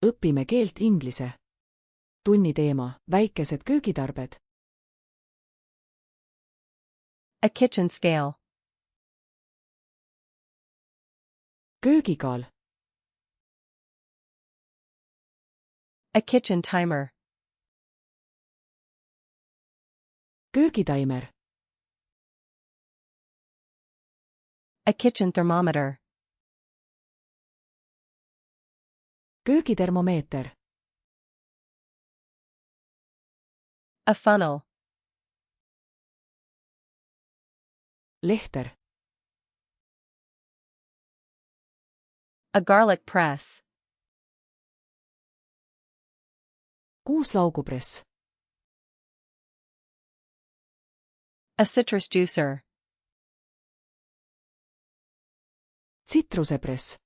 õpime keelt inglise. tunni teema, väikesed köögitarbed. A kitchen scale. köögikaal. A kitchen timer. köögitaimer. A kitchen thermometer. köögitermomeeter. A funnel. lehter. A garlic press. kuuslaugupress. A citrus juicer. tsitrusepress.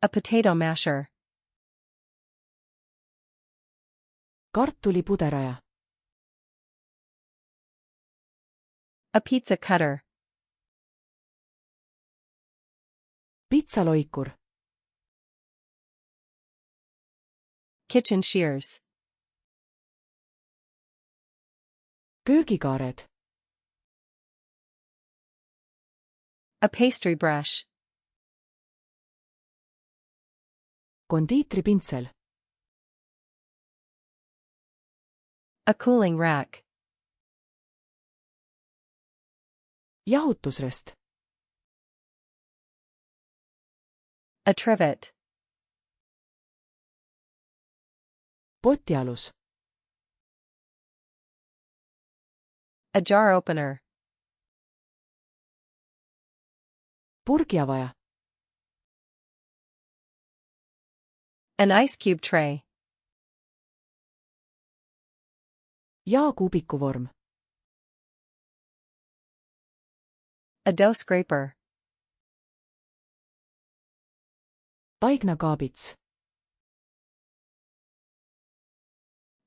A potato masher. kartulipuderaja. A pizza cutter. pitsaloikur. Kitchen shears. köögikaared. A pastry brush. kondiitripintsel. A cooling rack. jahutusrest. A trivet. potialus. A jar opener. purgiavaja. An ice cube tray. jaakuubikuvorm. A dough scraper. taignakaabits.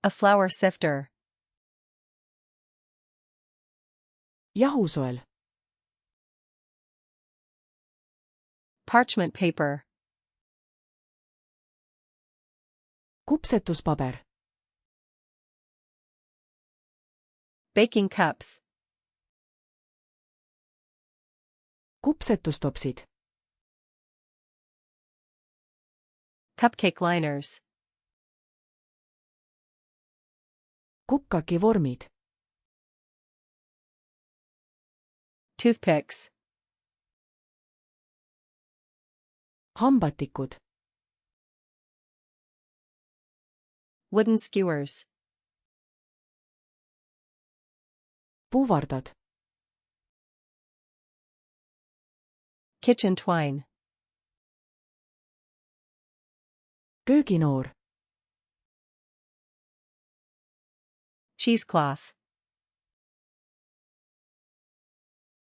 A flour sifter. jahusoel. Parchment paper. kupsetuspaber. Baking cups. kupsetustopsid. Cupcake liners. kukkaki-vormid. Toothpicks. hambatikud. Wooden skewers. puuvardad. Kitchen twine. kööginoor. Cheesecloth.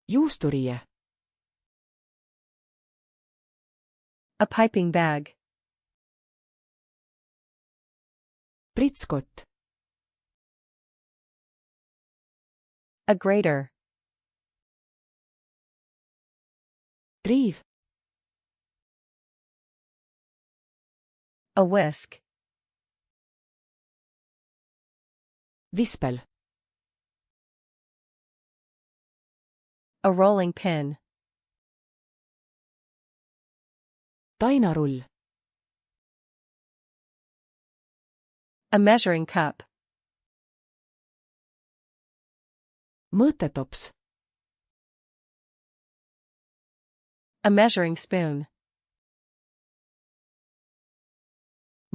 juusturiie. A piping bag. pritskott. A grater. riiv. A whisk. vispel. A rolling pin. tainarull. A measuring cup. mõõtetops. A measuring spoon.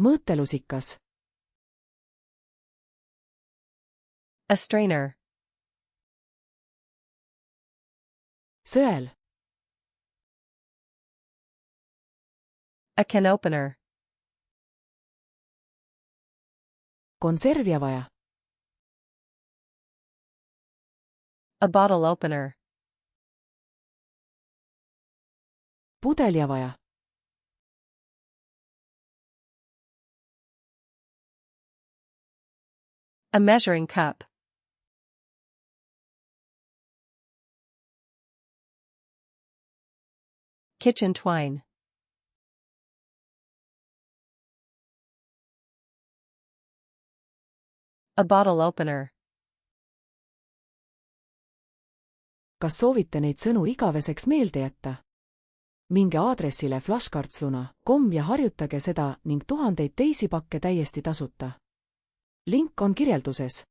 mõõtelusikas. A strainer. sõel. A can opener. konservijavaja. A bottle opener. pudeljavaja. A measuring cup. Kitchen twine. A bottle opener. kas soovite neid sõnu igaveseks meelde jätta? Minge aadressile flashcardsluna.com ja harjutage seda ning tuhandeid teisi pakke täiesti tasuta. Link on kirjelduses.